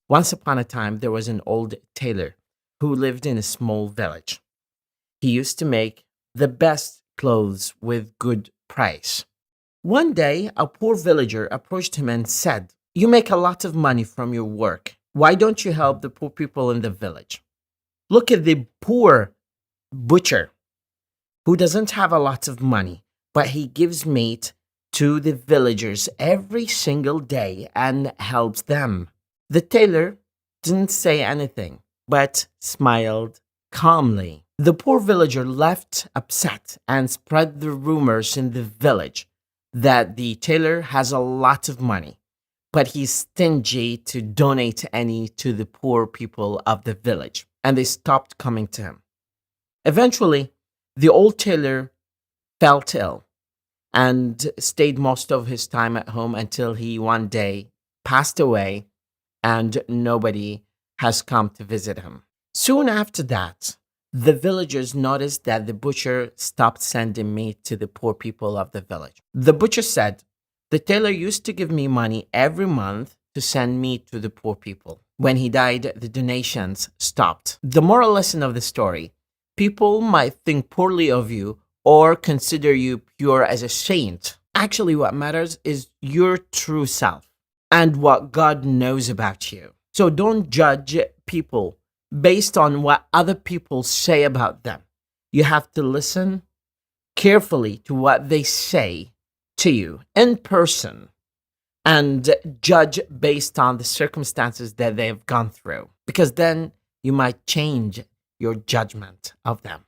Once upon a time, there was an old tailor who lived in a small village. He used to make the best clothes with good price. One day, a poor villager approached him and said, "You make a lot of money from your work. Why don't you help the poor people in the village? Look at the poor butcher who doesn't have a lot of money, but he gives meat to the villagers every single day and helps them." The tailor didn't say anything, but smiled calmly. The poor villager left upset and spread the rumors in the village that the tailor has a lot of money, but he's stingy to donate any to the poor people of the village, and they stopped coming to him. Eventually, the old tailor felt ill and stayed most of his time at home until he one day passed away and nobody has come to visit him. Soon after that, the villagers noticed that the butcher stopped sending meat to the poor people of the village. The butcher said, "The tailor used to give me money every month to send meat to the poor people. When he died, the donations stopped." The moral lesson of the story: people might think poorly of you or consider you pure as a saint. Actually, what matters is your true self and what God knows about you. So don't judge people based on what other people say about them. You have to listen carefully to what they say to you in person and judge based on the circumstances that they have gone through, because then you might change your judgment of them.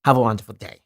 Have a wonderful day.